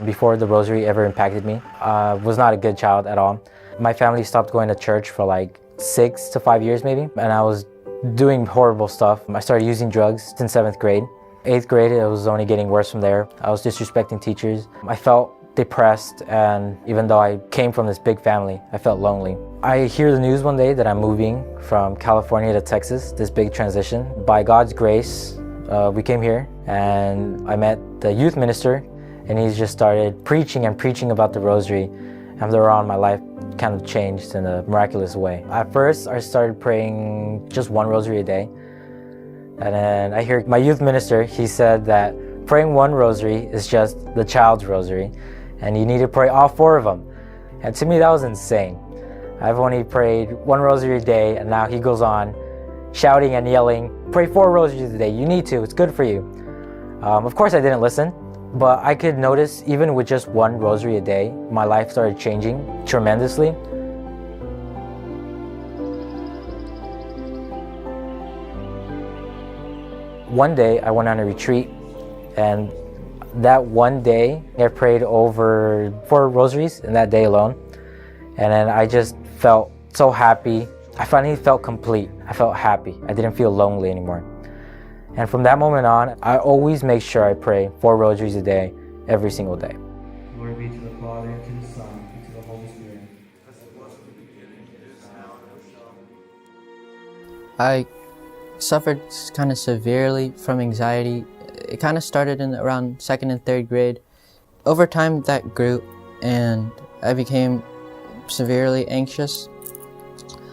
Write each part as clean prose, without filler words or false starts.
Before the rosary ever impacted me, I was not a good child at all. My family stopped going to church for like 6 to 5 years maybe, and I was doing horrible stuff. I started using drugs in 7th grade. 8th grade, it was only getting worse from there. I was disrespecting teachers. I felt depressed, and even though I came from this big family, I felt lonely. I hear the news one day that I'm moving from California to Texas, this big transition. By God's grace, we came here, and I met the youth minister, and he just started preaching about the rosary. And from there on, my life kind of changed in a miraculous way. At first, I started praying just 1 rosary a day. And then I hear my youth minister, he said that praying 1 rosary is just the child's rosary, and you need to pray all 4 of them. And to me, that was insane. I've only prayed 1 rosary a day, and now he goes on shouting and yelling, pray 4 rosaries a day, you need to, it's good for you. Of course I didn't listen. But I could notice, even with just 1 rosary a day, my life started changing tremendously. One day, I went on a retreat, and that one day, I prayed over 4 rosaries in that day alone. And then I just felt so happy. I finally felt complete. I felt happy. I didn't feel lonely anymore. And from that moment on, I always make sure I pray 4 rosaries a day, every single day. Glory be to the Father, and to the Son, and to the Holy Spirit. I suffered kind of severely from anxiety. It kind of started in around 2nd and 3rd grade. Over time, that grew, and I became severely anxious.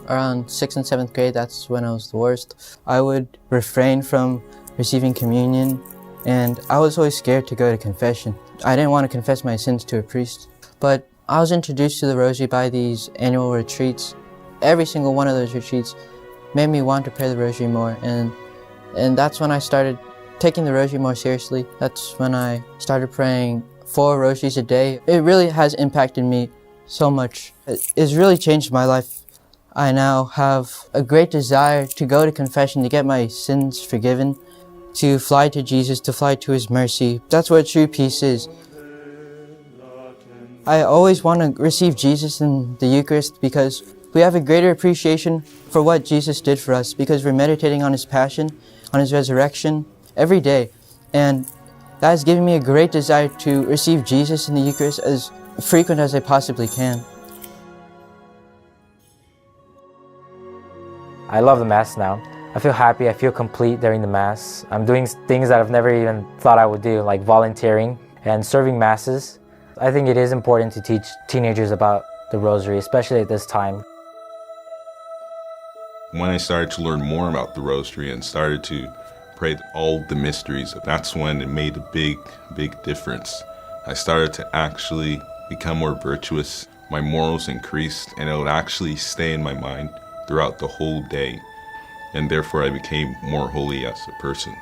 Around 6th and 7th grade, that's when I was the worst. I would refrain from receiving communion, and I was always scared to go to confession. I didn't want to confess my sins to a priest, but I was introduced to the rosary by these annual retreats. Every single one of those retreats made me want to pray the rosary more, and that's when I started taking the rosary more seriously. That's when I started praying 4 rosaries a day. It really has impacted me so much. It's really changed my life. I now have a great desire to go to confession, to get my sins forgiven, to fly to Jesus, to fly to His mercy. That's what true peace is. I always want to receive Jesus in the Eucharist because we have a greater appreciation for what Jesus did for us, because we're meditating on His passion, on His resurrection every day. And that has given me a great desire to receive Jesus in the Eucharist as frequent as I possibly can. I love the Mass now. I feel happy, I feel complete during the Mass. I'm doing things that I've never even thought I would do, like volunteering and serving Masses. I think it is important to teach teenagers about the Rosary, especially at this time. When I started to learn more about the Rosary and started to pray all the mysteries, that's when it made a big difference. I started to actually become more virtuous. My morals increased, and it would actually stay in my mind throughout the whole day, and therefore I became more holy as a person.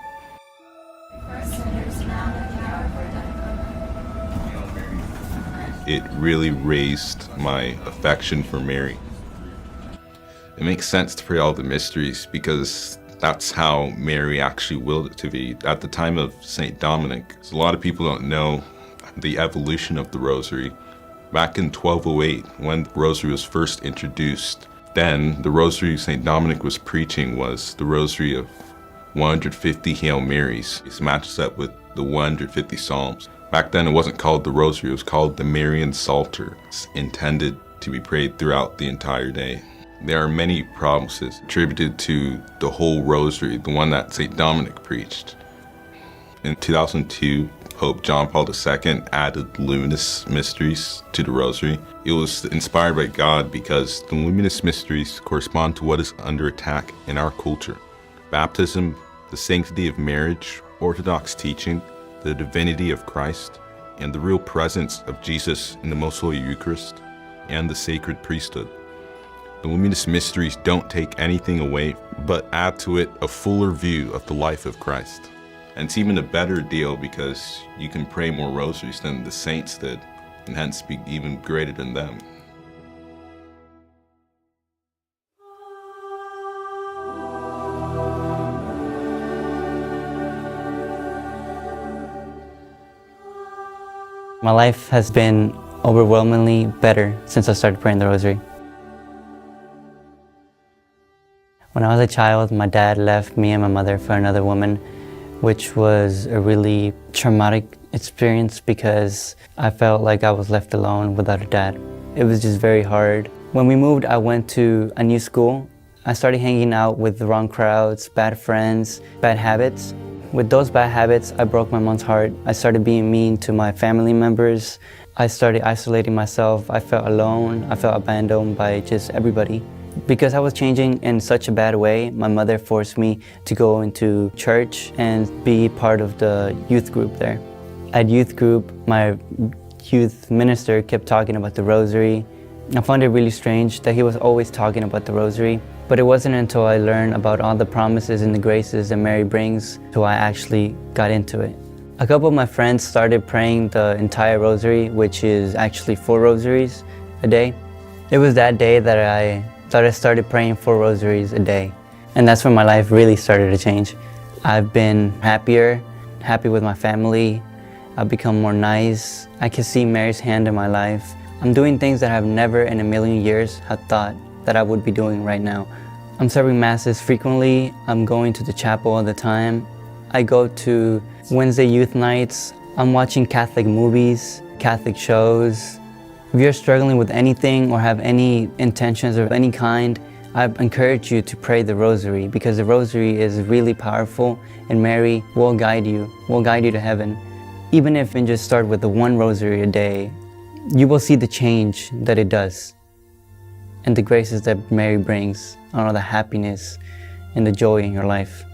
It really raised my affection for Mary. It makes sense to pray all the mysteries because that's how Mary actually willed it to be. At the time of St. Dominic, a lot of people don't know the evolution of the Rosary. Back in 1208, when the Rosary was first introduced, then the Rosary St. Dominic was preaching was the Rosary of 150 Hail Marys. It matches up with the 150 Psalms. Back then it wasn't called the Rosary, it was called the Marian Psalter. It's intended to be prayed throughout the entire day. There are many promises attributed to the whole Rosary, the one that St. Dominic preached. In 2002, Pope John Paul II added luminous mysteries to the Rosary. It was inspired by God because the luminous mysteries correspond to what is under attack in our culture. Baptism, the sanctity of marriage, Orthodox teaching, the divinity of Christ, and the real presence of Jesus in the Most Holy Eucharist, and the sacred priesthood. The luminous mysteries don't take anything away, but add to it a fuller view of the life of Christ. And it's even a better deal because you can pray more rosaries than the saints did, and hence be even greater than them. My life has been overwhelmingly better since I started praying the rosary. When I was a child, my dad left me and my mother for another woman, which was a really traumatic experience because I felt like I was left alone without a dad. It was just very hard. When we moved, I went to a new school. I started hanging out with the wrong crowds, bad friends, bad habits. With those bad habits, I broke my mom's heart. I started being mean to my family members. I started isolating myself. I felt alone. I felt abandoned by just everybody. Because I was changing in such a bad way, my mother forced me to go into church and be part of the youth group there. At youth group, my youth minister kept talking about the rosary. I found it really strange that he was always talking about the rosary. But it wasn't until I learned about all the promises and the graces that Mary brings till I actually got into it. A couple of my friends started praying the entire rosary, which is actually 4 rosaries a day. It was that day that I started praying 4 rosaries a day. And that's when my life really started to change. I've been happier, happy with my family. I've become more nice. I can see Mary's hand in my life. I'm doing things that I've never in a million years had thought that I would be doing right now. I'm serving masses frequently. I'm going to the chapel all the time. I go to Wednesday youth nights. I'm watching Catholic movies, Catholic shows. If you're struggling with anything or have any intentions of any kind, I encourage you to pray the rosary because the rosary is really powerful and Mary will guide you to heaven. Even if you just start with the 1 rosary a day, you will see the change that it does. And the graces that Mary brings, and all the happiness and the joy in your life.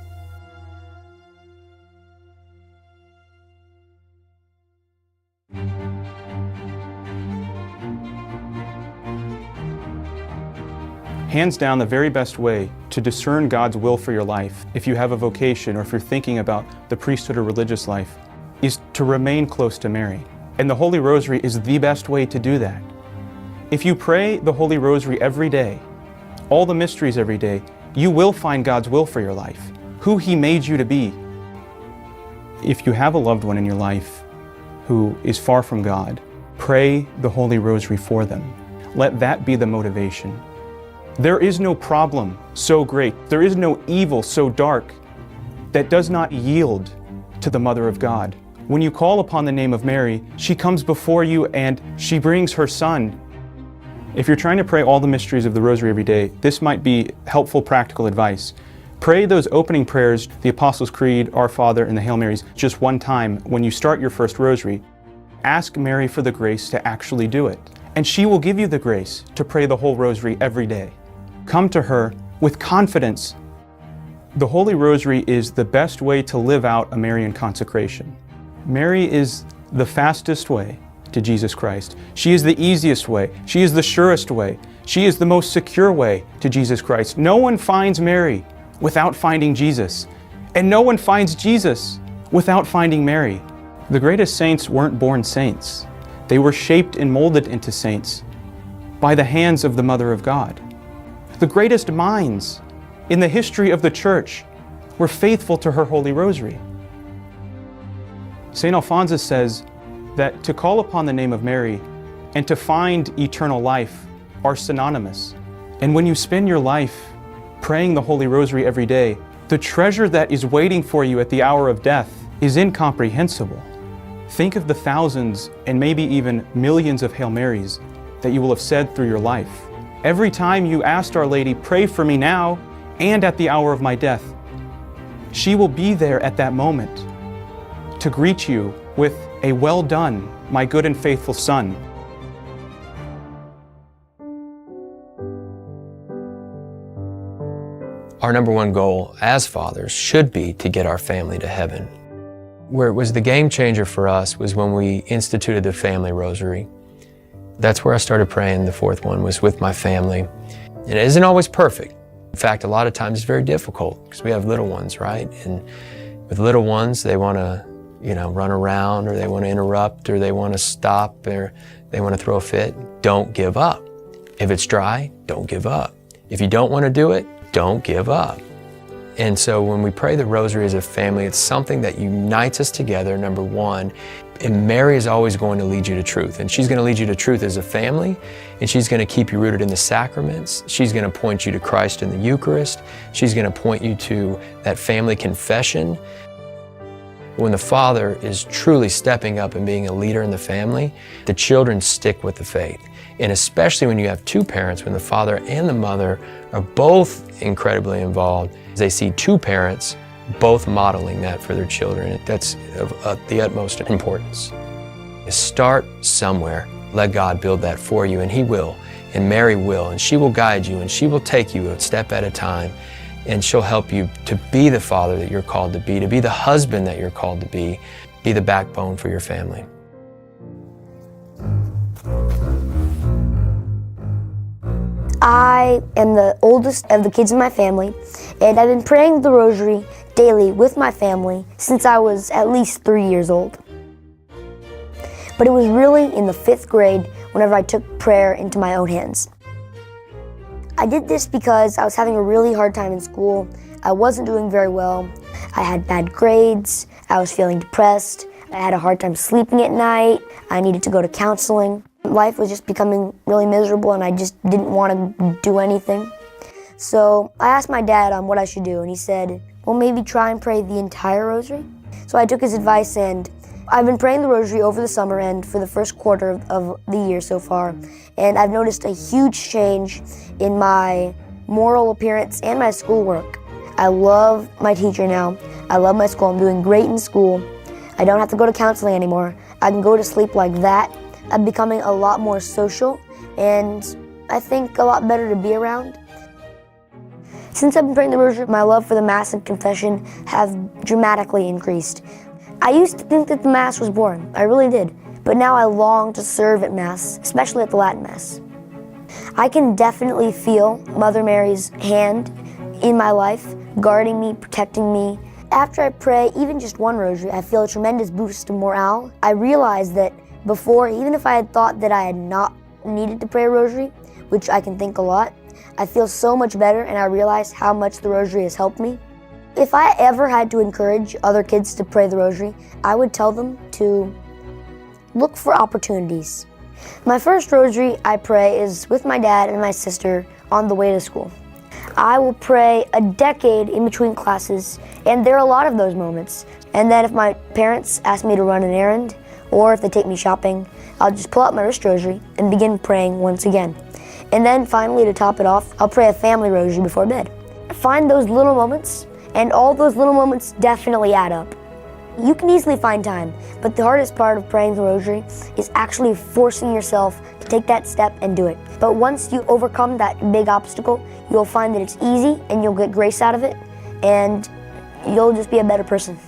Hands down, the very best way to discern God's will for your life, if you have a vocation or if you're thinking about the priesthood or religious life, is to remain close to Mary. And the Holy Rosary is the best way to do that. If you pray the Holy Rosary every day, all the mysteries every day, you will find God's will for your life, who He made you to be. If you have a loved one in your life who is far from God, pray the Holy Rosary for them. Let that be the motivation. There is no problem so great, there is no evil so dark that does not yield to the Mother of God. When you call upon the name of Mary, she comes before you and she brings her Son. If you're trying to pray all the mysteries of the Rosary every day, this might be helpful practical advice. Pray those opening prayers, the Apostles' Creed, Our Father, and the Hail Marys, just one time when you start your first Rosary. Ask Mary for the grace to actually do it, and she will give you the grace to pray the whole Rosary every day. Come to her with confidence. The Holy Rosary is the best way to live out a Marian consecration. Mary is the fastest way to Jesus Christ. She is the easiest way. She is the surest way. She is the most secure way to Jesus Christ. No one finds Mary without finding Jesus, and no one finds Jesus without finding Mary. The greatest saints weren't born saints. They were shaped and molded into saints by the hands of the Mother of God. The greatest minds in the history of the Church were faithful to her Holy Rosary. St. Alphonsus says that to call upon the name of Mary and to find eternal life are synonymous. And when you spend your life praying the Holy Rosary every day, the treasure that is waiting for you at the hour of death is incomprehensible. Think of the thousands and maybe even millions of Hail Marys that you will have said through your life. Every time you asked Our Lady, pray for me now and at the hour of my death, she will be there at that moment to greet you with a well done, my good and faithful son. Our number one goal as fathers should be to get our family to heaven. Where it was the game changer for us was when we instituted the family rosary. That's where I started praying. The 4th one was with my family. And it isn't always perfect. In fact, a lot of times it's very difficult because we have little ones, right? And with little ones, they want to, run around, or they want to interrupt, or they want to stop, or they want to throw a fit. Don't give up. If it's dry, don't give up. If you don't want to do it, don't give up. And so when we pray the rosary as a family, it's something that unites us together, number one, And Mary is always going to lead you to truth. And she's going to lead you to truth as a family, and she's going to keep you rooted in the sacraments. She's going to point you to Christ in the Eucharist. She's going to point you to that family confession. When the father is truly stepping up and being a leader in the family, the children stick with the faith. And especially when you have two parents, when the father and the mother are both incredibly involved, they see two parents both modeling that for their children. That's of the utmost importance. Start somewhere. Let God build that for you, and He will. And Mary will, and she will guide you, and she will take you a step at a time, and she'll help you to be the father that you're called to be the husband that you're called to be the backbone for your family. I am the oldest of the kids in my family, and I've been praying the rosary daily with my family since I was at least 3 years old. But it was really in the 5th grade whenever I took prayer into my own hands. I did this because I was having a really hard time in school. I wasn't doing very well. I had bad grades. I was feeling depressed. I had a hard time sleeping at night. I needed to go to counseling. Life was just becoming really miserable, and I just didn't want to do anything. So I asked my dad on what I should do, and he said, well, maybe try and pray the entire rosary. So I took his advice, and I've been praying the rosary over the summer and for the first quarter of the year so far, and I've noticed a huge change in my moral appearance and my schoolwork. I love my teacher now. I love my school. I'm doing great in school. I don't have to go to counseling anymore. I can go to sleep like that. I'm becoming a lot more social, and I think a lot better to be around. Since I've been praying the rosary, my love for the Mass and confession have dramatically increased. I used to think that the Mass was boring. I really did. But now I long to serve at Mass, especially at the Latin Mass. I can definitely feel Mother Mary's hand in my life, guarding me, protecting me. After I pray even just one rosary, I feel a tremendous boost of morale. I realize that before, even if I had thought that I had not needed to pray a rosary, which I can think a lot, I feel so much better, and I realize how much the rosary has helped me. If I ever had to encourage other kids to pray the rosary, I would tell them to look for opportunities. My first rosary I pray is with my dad and my sister on the way to school. I will pray a decade in between classes, and there are a lot of those moments. And then if my parents ask me to run an errand, or if they take me shopping, I'll just pull out my wrist rosary and begin praying once again. And then finally, to top it off, I'll pray a family rosary before bed. Find those little moments, and all those little moments definitely add up. You can easily find time, but the hardest part of praying the rosary is actually forcing yourself to take that step and do it. But once you overcome that big obstacle, you'll find that it's easy, and you'll get grace out of it, and you'll just be a better person.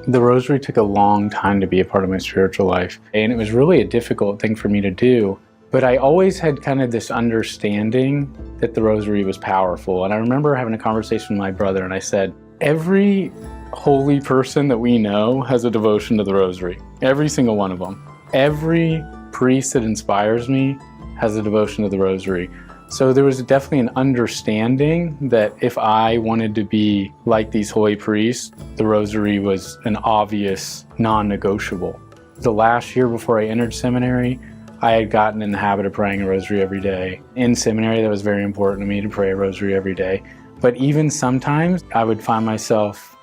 The rosary took a long time to be a part of my spiritual life, and it was really a difficult thing for me to do. But I always had kind of this understanding that the rosary was powerful. And I remember having a conversation with my brother, and I said, every holy person that we know has a devotion to the rosary. Every single one of them. Every priest that inspires me has a devotion to the rosary. So there was definitely an understanding that if I wanted to be like these holy priests, the rosary was an obvious non-negotiable. The last year before I entered seminary, I had gotten in the habit of praying a rosary every day. In seminary, that was very important to me to pray a rosary every day. But even sometimes, I would find myself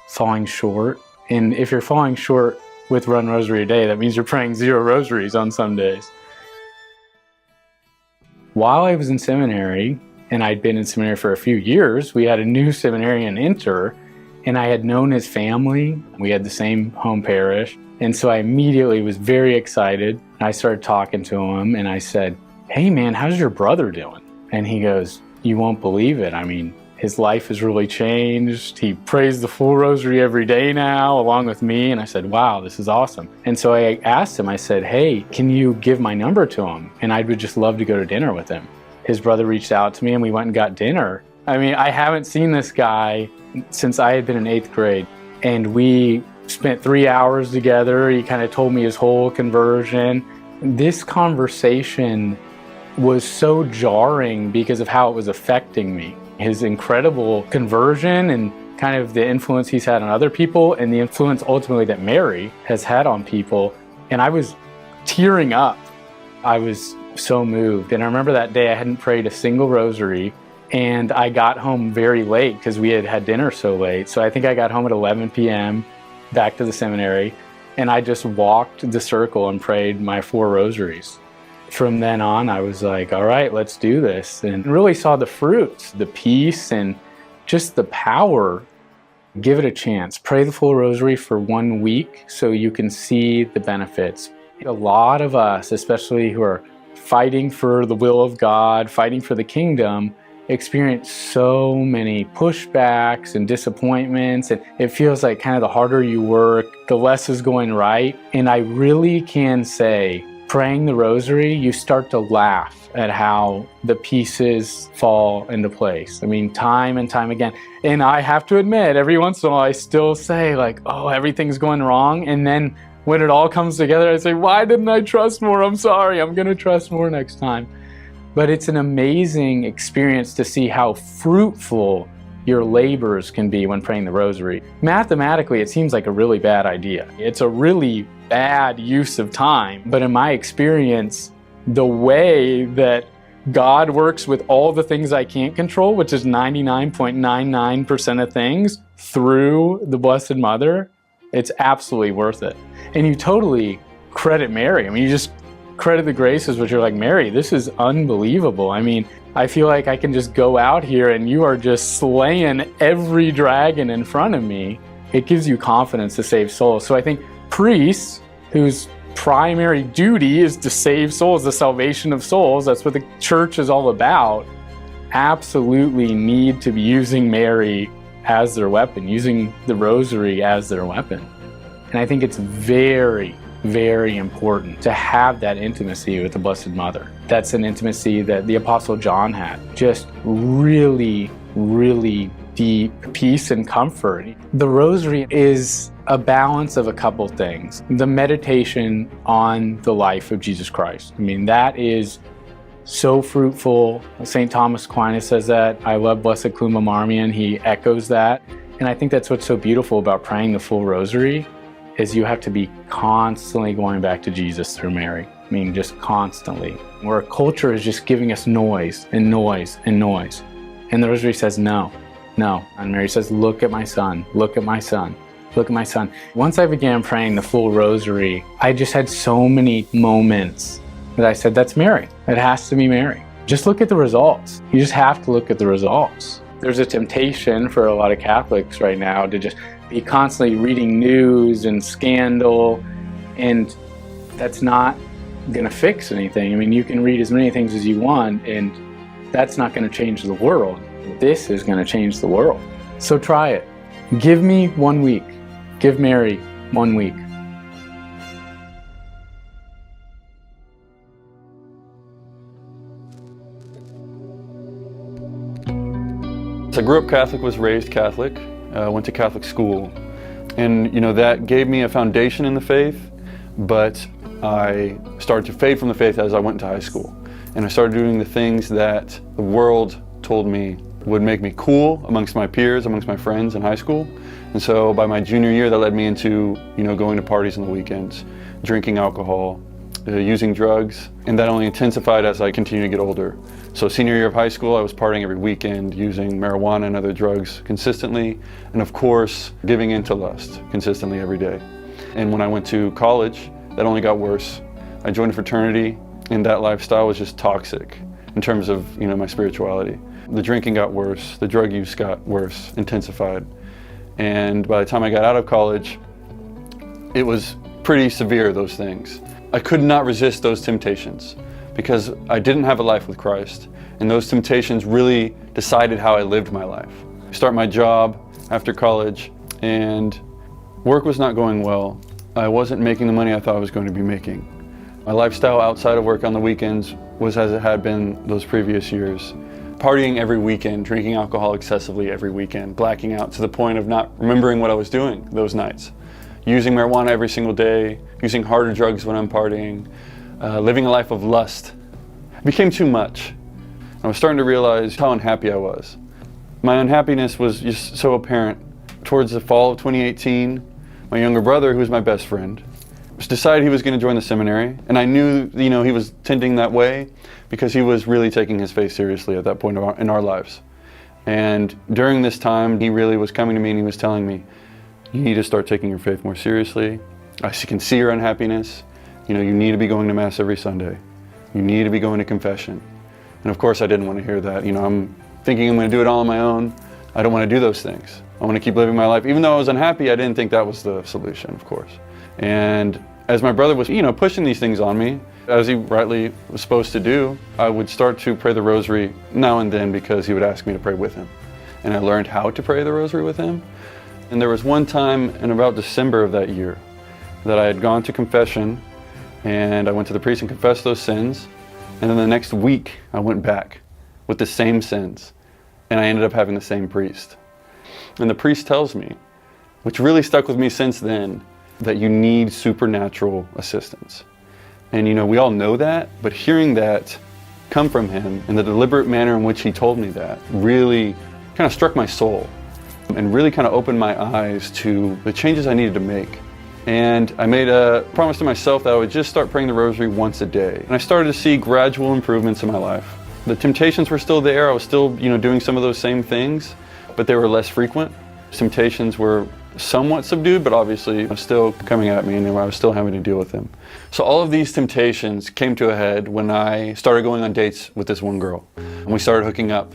falling short. And if you're falling short with one rosary a day, that means you're praying 0 rosaries on some days. While I was in seminary, and I'd been in seminary for a few years, we had a new seminarian enter, and I had known his family. We had the same home parish. And so I immediately was very excited. I started talking to him, and I said, hey man, how's your brother doing? And he goes, you won't believe it. I mean, his life has really changed. He prays the full rosary every day now, along with me. And I said, wow, this is awesome. And so I asked him, I said, hey, can you give my number to him? And I would just love to go to dinner with him. His brother reached out to me, and we went and got dinner. I mean, I haven't seen this guy since I had been in 8th grade. And we spent 3 hours together. He kind of told me his whole conversion. This conversation was so jarring because of how it was affecting me. His incredible conversion and kind of the influence he's had on other people and the influence ultimately that Mary has had on people. And I was tearing up. I was so moved. And I remember that day I hadn't prayed a single rosary, and I got home very late because we had had dinner so late. So I think I got home at 11 p.m. back to the seminary, and I just walked the circle and prayed my 4 rosaries. From then on, I was like, all right, let's do this. And really saw the fruits, the peace, and just the power. Give it a chance. Pray the full rosary for 1 week so you can see the benefits. A lot of us, especially who are fighting for the will of God, fighting for the kingdom, experience so many pushbacks and disappointments, and it feels like kind of the harder you work, the less is going right. And I really can say, praying the rosary, you start to laugh at how the pieces fall into place. I mean, time and time again. And I have to admit, every once in a while I still say like, oh, everything's going wrong. And then when it all comes together, I say, why didn't I trust more? I'm sorry, I'm gonna trust more next time. But it's an amazing experience to see how fruitful your labors can be when praying the rosary. Mathematically, it seems like a really bad idea. It's a really bad use of time. But in my experience, the way that God works with all the things I can't control, which is 99.99% of things, through the Blessed Mother, it's absolutely worth it. And you totally credit Mary. I mean, you just credit the graces, which are like, Mary, this is unbelievable. I mean, I feel like I can just go out here and you are just slaying every dragon in front of me. It gives you confidence to save souls. So I think priests, whose primary duty is to save souls, the salvation of souls, that's what the church is all about, absolutely need to be using Mary as their weapon, using the rosary as their weapon. And I think it's very, very important to have that intimacy with the Blessed Mother. That's an intimacy that the Apostle John had. Just really, really deep peace and comfort. The rosary is a balance of a couple things. The meditation on the life of Jesus Christ. I mean, that is so fruitful. St. Thomas Aquinas says that. I love Blessed Cluma Marmion. He echoes that. And I think that's what's so beautiful about praying the full rosary, is you have to be constantly going back to Jesus through Mary. I mean, just constantly. Where a culture is just giving us noise and noise and noise. And the rosary says, no, no. And Mary says, look at my son, look at my son, look at my son. Once I began praying the full rosary, I just had so many moments that I said, that's Mary. It has to be Mary. Just look at the results. You just have to look at the results. There's a temptation for a lot of Catholics right now to just be constantly reading news and scandal, and that's not gonna fix anything. I mean, you can read as many things as you want, and that's not gonna change the world. This is gonna change the world. So try it. Give me 1 week. Give Mary 1 week. I grew up Catholic, was raised Catholic, went to Catholic school. And that gave me a foundation in the faith, but I started to fade from the faith as I went to high school. And I started doing the things that the world told me would make me cool amongst my peers, amongst my friends in high school. And so by my junior year, that led me into, going to parties on the weekends, drinking alcohol, using drugs, and that only intensified as I continued to get older. So senior year of high school, I was partying every weekend, using marijuana and other drugs consistently, and of course, giving in to lust consistently every day. And when I went to college, that only got worse. I joined a fraternity, and that lifestyle was just toxic in terms of, my spirituality. The drinking got worse, the drug use got worse, intensified. And by the time I got out of college, it was pretty severe, those things. I could not resist those temptations because I didn't have a life with Christ, and those temptations really decided how I lived my life. I start my job after college, and work was not going well. I wasn't making the money I thought I was going to be making. My lifestyle outside of work on the weekends was as it had been those previous years. Partying every weekend, drinking alcohol excessively every weekend, blacking out to the point of not remembering what I was doing those nights. Using marijuana every single day, using harder drugs when I'm partying, living a life of lust, It became too much. I was starting to realize how unhappy I was. My unhappiness was just so apparent. Towards the fall of 2018, my younger brother, who was my best friend, decided he was going to join the seminary, and I knew, he was tending that way because he was really taking his faith seriously at that point in our lives. And during this time, he really was coming to me and he was telling me, you need to start taking your faith more seriously. I can see your unhappiness. You need to be going to Mass every Sunday. You need to be going to confession. And of course I didn't want to hear that. I'm thinking I'm going to do it all on my own. I don't want to do those things. I want to keep living my life. Even though I was unhappy, I didn't think that was the solution, of course. And as my brother was, pushing these things on me, as he rightly was supposed to do, I would start to pray the rosary now and then because he would ask me to pray with him. And I learned how to pray the rosary with him. And there was one time in about December of that year that I had gone to confession, and I went to the priest and confessed those sins. And then the next week I went back with the same sins, and I ended up having the same priest. And the priest tells me, which really stuck with me since then, that you need supernatural assistance. And we all know that, but hearing that come from him and the deliberate manner in which he told me that really kind of struck my soul and really kind of opened my eyes to the changes I needed to make. And I made a promise to myself that I would just start praying the rosary once a day. And I started to see gradual improvements in my life. The temptations were still there. I was still, doing some of those same things, but they were less frequent. Temptations were somewhat subdued, but obviously still coming at me, and I was still having to deal with them. So all of these temptations came to a head when I started going on dates with this one girl. And we started hooking up.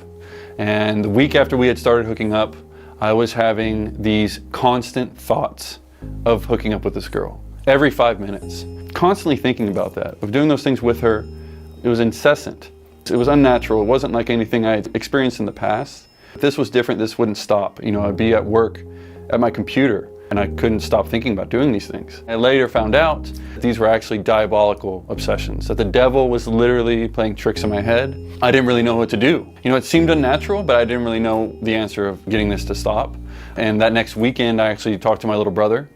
And the week after we had started hooking up, I was having these constant thoughts of hooking up with this girl every 5 minutes. Constantly thinking about that, of doing those things with her. It was incessant. It was unnatural. It wasn't like anything I had experienced in the past. If this was different, this wouldn't stop. I'd be at work at my computer and I couldn't stop thinking about doing these things. I later found out these were actually diabolical obsessions, that the devil was literally playing tricks in my head. I didn't really know what to do. It seemed unnatural, but I didn't really know the answer of getting this to stop. And that next weekend, I actually talked to my little brother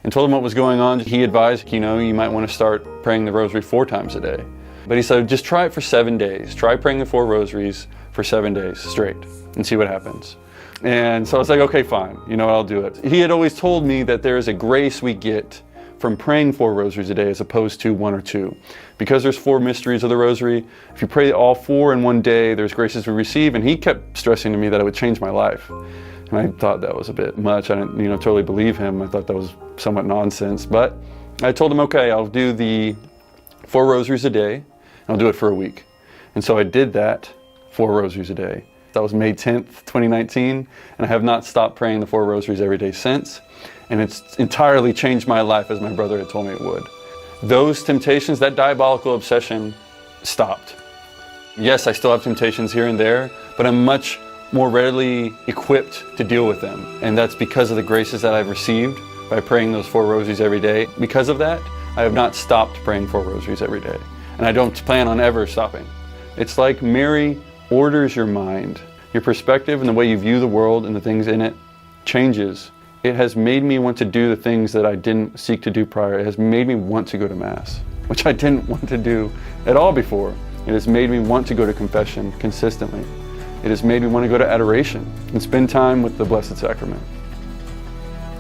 and told him what was going on. He advised, you might want to start praying the rosary 4 times a day. But he said, just try it for 7 days. Try praying the 4 rosaries for 7 days straight and see what happens. And so I was like, okay, fine, I'll do it. He had always told me that there is a grace we get from praying 4 rosaries a day as opposed to 1 or 2. Because there's 4 mysteries of the rosary, if you pray all 4 in one day, there's graces we receive. And he kept stressing to me that it would change my life. And I thought that was a bit much. I didn't, totally believe him. I thought that was somewhat nonsense. But I told him, okay, I'll do the 4 rosaries a day. And I'll do it for a week. And so I did that, 4 rosaries a day. That was May 10th, 2019, and I have not stopped praying the 4 rosaries every day since. And it's entirely changed my life as my brother had told me it would. Those temptations, that diabolical obsession, stopped. Yes, I still have temptations here and there, but I'm much more readily equipped to deal with them. And that's because of the graces that I've received by praying those 4 rosaries every day. Because of that, I have not stopped praying 4 rosaries every day. And I don't plan on ever stopping. It's like Mary orders your mind. Your perspective and the way you view the world and the things in it changes. It has made me want to do the things that I didn't seek to do prior. It has made me want to go to Mass, which I didn't want to do at all before. It has made me want to go to confession consistently. It has made me want to go to adoration and spend time with the Blessed Sacrament.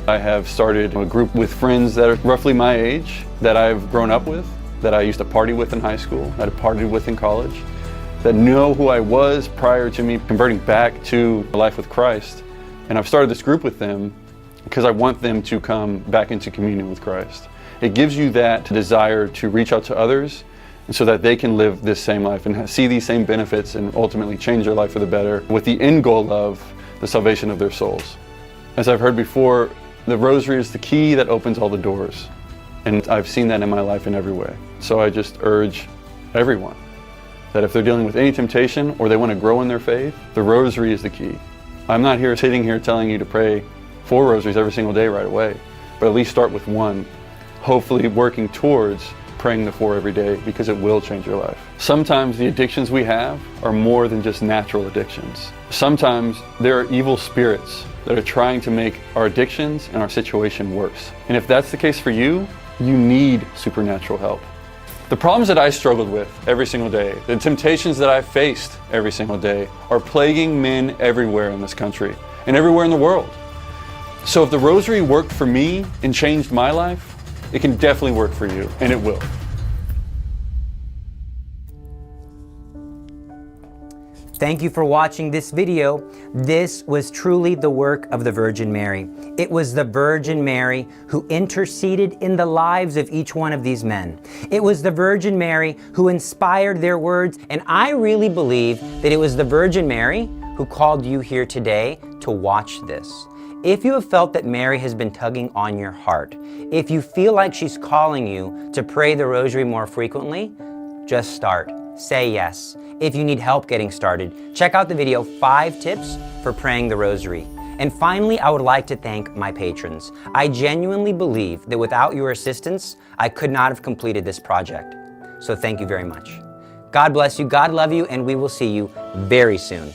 I have started a group with friends that are roughly my age, that I've grown up with, that I used to party with in high school, that I partied with in college, that know who I was prior to me converting back to life with Christ. And I've started this group with them because I want them to come back into communion with Christ. It gives you that desire to reach out to others and so that they can live this same life and see these same benefits and ultimately change their life for the better with the end goal of the salvation of their souls. As I've heard before, the rosary is the key that opens all the doors. And I've seen that in my life in every way. So I just urge everyone that if they're dealing with any temptation or they want to grow in their faith, the rosary is the key. I'm not sitting here telling you to pray 4 rosaries every single day right away, but at least start with 1, hopefully working towards praying the 4 every day because it will change your life. Sometimes the addictions we have are more than just natural addictions. Sometimes there are evil spirits that are trying to make our addictions and our situation worse. And if that's the case for you, you need supernatural help. The problems that I struggled with every single day, the temptations that I faced every single day, are plaguing men everywhere in this country and everywhere in the world. So if the rosary worked for me and changed my life, it can definitely work for you, and it will. Thank you for watching this video. This was truly the work of the Virgin Mary. It was the Virgin Mary who interceded in the lives of each one of these men. It was the Virgin Mary who inspired their words, and I really believe that it was the Virgin Mary who called you here today to watch this. If you have felt that Mary has been tugging on your heart, if you feel like she's calling you to pray the Rosary more frequently, just start. Say yes. If you need help getting started, check out the video 5 Tips for Praying the Rosary. And finally, I would like to thank my patrons. I genuinely believe that without your assistance, I could not have completed this project. So thank you very much. God bless you, God love you, and we will see you very soon.